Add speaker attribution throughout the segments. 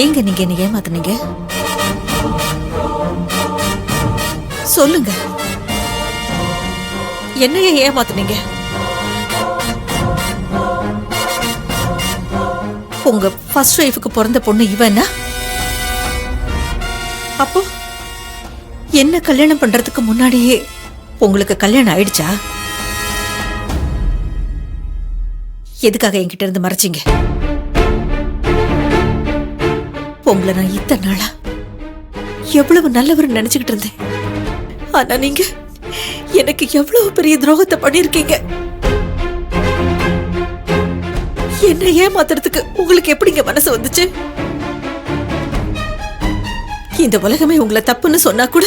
Speaker 1: ஏங்க நீங்க என்ன ஏமாத்துனீங்க? சொல்லுங்க, என்னைய ஏமாத்துனீங்க? உங்க ஃபர்ஸ்ட் ஒய்ஃபுக்கு பிறந்த பொண்ணு இவனா? அப்போ என்ன கல்யாணம் பண்றதுக்கு முன்னாடியே உங்களுக்கு கல்யாணம் ஆயிடுச்சா? எதுக்காக என்கிட்ட இருந்து மறைச்சிங்க? உங்களை நான் இத்தனை நாளா எவ்வளவு நல்லவர் நினைச்சுக்கிட்டு இருந்தேன். ஆனா நீங்க எனக்கு எவ்வளவு பெரிய துரோகத்தை பண்ணிருக்கீங்க. என்ன ஏமாத்துறதுக்கு உங்களுக்கு எப்படிங்க மனசு வந்துச்சு? இந்த உலகமே உங்களை தப்புன்னு சொன்னா கூட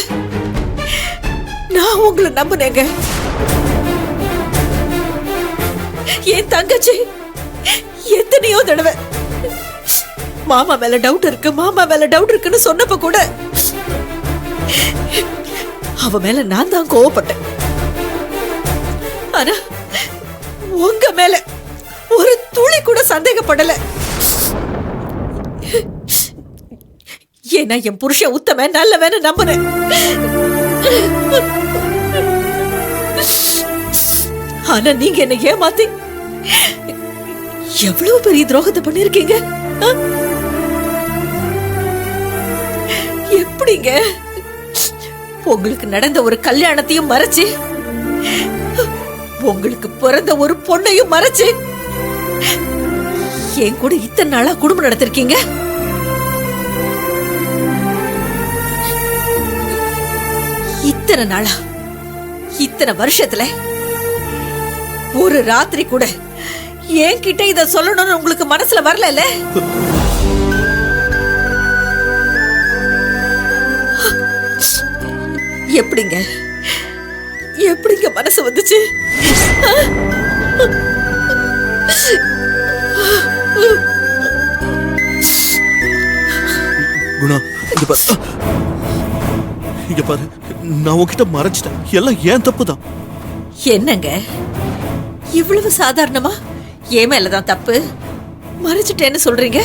Speaker 1: நான் உங்களை நம்பினேங்க. என் தங்கச்சி எத்தனையோ தடவை மாமா மேல டவுட் இருக்கு, மாமா மேல டவுட் இருக்குன்னு சொன்னப்ப கூட அவ மேல நான் தான் கோவப்பட்டேன். ஆனா உங்க மேல ஒரு துளி கூட சந்தேகப்படல. ஏன்னா என் புருஷன் உத்தமன் நல்லவன்னு நம்புறேன். ஆனா நீங்க என்ன ஏமாத்தி எவ்வளவு பெரிய துரோகத்தை பண்ணிருக்கீங்க. எப்படிங்க உங்களுக்கு நடந்த ஒரு கல்யாணத்தையும் மறைச்சு, உங்களுக்கு பிறந்த ஒரு பொண்ணையும் மறைச்சு என் கூட இத்தனை நாளா குடும்பம் நடத்திருக்கீங்க? இத்தனை நாளா, இத்தனை வருஷத்துல ஒரு ராத்திரி கூட என்கிட்ட இத சொல்லணும்னு உங்களுக்கு மனசுல வரல? எப்படிங்க எப்படிங்க மனசு வந்துச்சு?
Speaker 2: குணா, இங்க பாரு, நான் உன்கிட்ட மறைச்சிட்டேன். எல்லாம் ஏன் தப்புதான்.
Speaker 1: என்னங்க இவ்வளவு சாதாரணமா ஏன் மேலதான் தப்பு மறைச்சிட்டேன்னு சொல்றீங்க?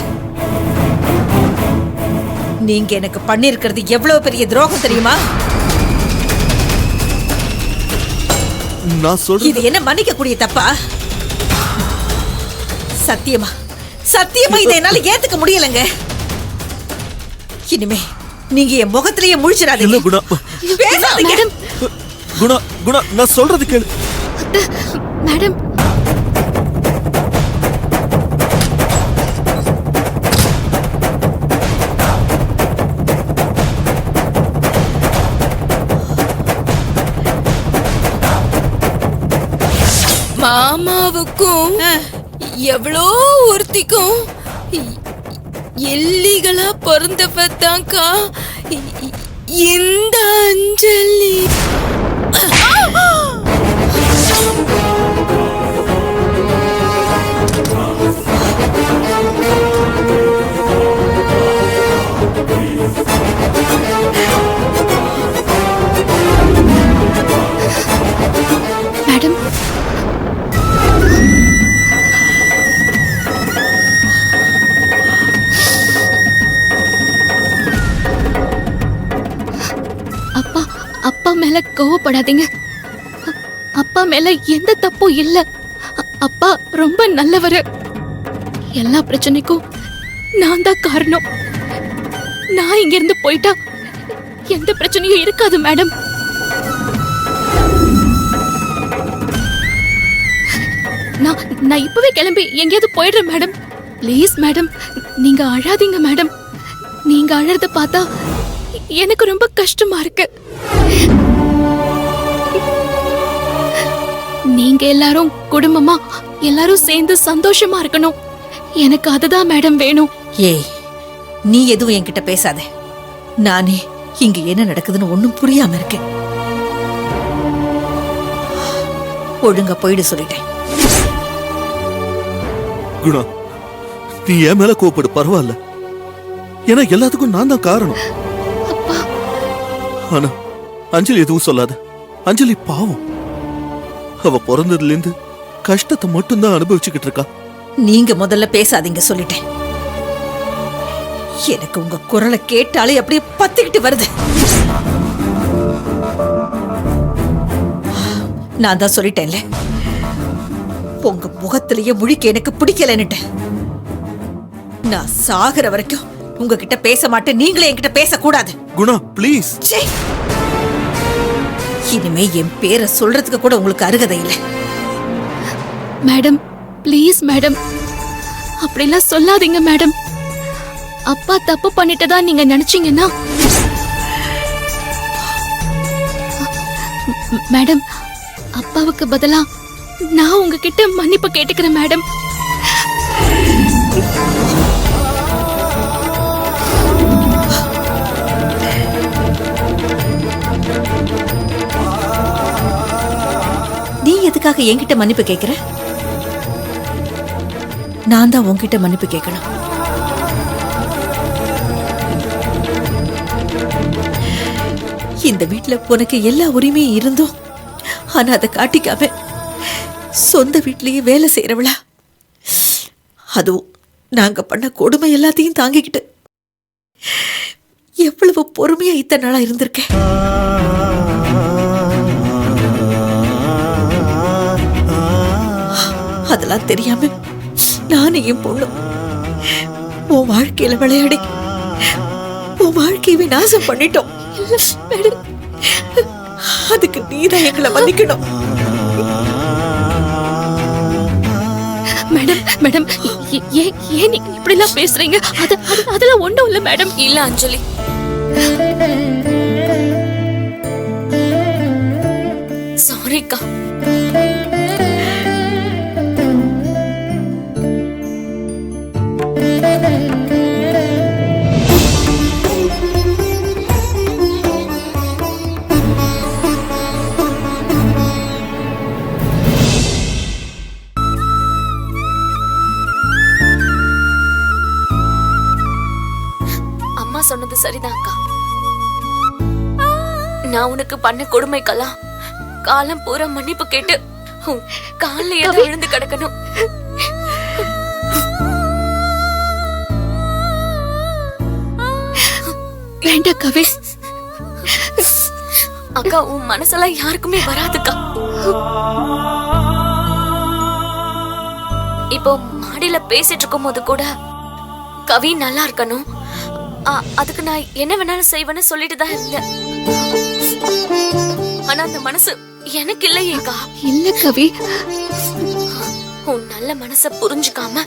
Speaker 1: நீங்க எனக்கு பண்ணிருக்கிறது எவ்வளவு பெரிய துரோகம் தெரியுமா?
Speaker 2: நான் சொல்றேன்,
Speaker 1: இது என்ன மன்னிக்க கூடிய தப்பா? சத்தியமா சத்தியமா இதை என்னால ஏத்துக்க முடியலங்க. இனிமே நீங்க என் முகத்திலேயே முழிச்சிடாதீங்க.
Speaker 2: குணா,
Speaker 1: பேசாதீங்க.
Speaker 2: குணா, குணா, நான் சொல்றது கேளு.
Speaker 3: மேடம்,
Speaker 4: மாமாவுக்கும் எவ்வளோ ஒருத்திக்கும் எல்லிகளா பிறந்தப்பதாக்கா இந்த அஞ்சலி.
Speaker 3: மேடம், அப்பா அப்பா மேல கோவப்படாதீங்க. அப்பா மேல எந்த தப்பும் இல்ல. அப்பா ரொம்ப நல்லவரு. எல்லா பிரச்சனைக்கும் நான் தான் காரணம். நான் இங்க இருந்து போயிட்டா எந்த பிரச்சனையும் இருக்காது மேடம். நான் இப்பவே கிளம்பி எங்கேயாவது போயிடுறேன் மேடம். ப்ளீஸ் மேடம், நீங்க அழாதீங்க மேடம். நீங்க அழறத பார்த்தா எனக்கு ரொம்ப கஷ்டமா இருக்கு. நீங்க எல்லாரும் குடும்பமா எல்லாரும் சேர்ந்து சந்தோஷமா இருக்கணும். எனக்கு அதுதான் மேடம் வேணும்.
Speaker 1: ஏய், நீ எதுவும் என்கிட்ட பேசாத. நானே இங்க என்ன நடக்குதுன்னு ஒண்ணும் புரியாம இருக்கேன். ஒழுங்கா போயிடு சொல்லிட்டேன்.
Speaker 2: குணா, நீ என் மேல கோவப்படு, பரவாயில்ல. ஏன்னா எல்லாத்துக்கும் நான் தான் காரணம். ஆனா அஞ்சலி எதுவும் சொல்லாத. அஞ்சலி பாவம். அவ பிறந்ததுல இருந்து கஷ்டத்தை மட்டும்தான் அனுபவிச்சுக்கிட்டு இருக்கா.
Speaker 1: நீங்க முதல்ல பேசாதீங்க சொல்லிட்டேன். எனக்கு உங்க குரலை கேட்டாலே அப்படியே பத்திக்கிட்டு வருது. நான் தான் சொல்லிட்டேன்ல, உங்க முகத்திலேயே முழிக்க எனக்கு பிடிக்கலன்னுட்டு. நான் சாகுற வரைக்கும் உங்ககிட்ட பேச மாட்டேன், நீங்களே என்கிட்ட பேசக்கூடாது.
Speaker 2: குணா ப்ளீஸ்.
Speaker 1: ச்சே! இனிமே என் பேரை சொல்றதுக்கு கூட உங்களுக்கு அருகதை இல்லை.
Speaker 3: மேடம் ப்ளீஸ் மேடம், அப்படிலாம் சொல்லாதீங்க மேடம். அப்பா தப்பு பண்ணிட்டதா நீங்க நினைச்சீங்கன்னா மேடம், அப்பாவுக்கு பதிலா நான் உங்ககிட்ட மன்னிப்பு கேட்டுக்கிறேன் மேடம்.
Speaker 1: நீ எதுக்காக என்கிட்ட மன்னிப்பு கேக்குற? நான் தான் உன்கிட்ட மன்னிப்பு கேட்கணும். இந்த வீட்ல உனக்கு எல்லா உரிமையும் இருந்தும் ஆனா அதை காட்டிக்காம சொந்த வீட்லயே வேலை செய்யறவளா, அதுவும் நாங்க பண்ண கொடுமை எல்லாத்தையும் தாங்கிக்கிட்டு எவ்வளவு பொறுமையா இத்தனை நாளா இருந்திருக்கேன். அதெல்லாம் தெரியாம நானும் என் பொண்ணும் உன் வாழ்க்கையில விளையாடி உன் வாழ்க்கையவே நாசம் பண்ணிட்டோம். அதுக்கு நீதான் எங்களை மன்னிக்கணும்.
Speaker 3: மேடம் மேடம், ஏன் நீங்க இப்படி எல்லாம் பேசுறீங்க? அதெல்லாம் ஒண்ணும் இல்ல மேடம்.
Speaker 4: இல்ல அஞ்சலி, சாரிக்கா. அம்மா சொன்னது சரிதான் அக்கா. நான் உனக்கு பண்ண கொடுமைக்கெல்லாம் காலம் பூரா மன்னிப்பு கேட்டு காலையே விழுந்து கிடக்கணும்.
Speaker 3: வேண்டாம் கவி.
Speaker 4: அக்கா, உன் மனசெல்லாம் யாருக்குமே வராதுக்கா. இப்போ மாடியில பேசிட்டு இருக்கும் போது கூட கவி நல்லா இருக்கணும், அதுக்கு நான் என்ன வேணாலும் செய்வேன்னு சொல்லிட்டு தான் இருந்தேன். ஆனா அந்த மனசு எனக்கு இல்லையேக்கா.
Speaker 3: இல்ல கவி,
Speaker 4: உன் நல்ல மனச புரிஞ்சுக்காம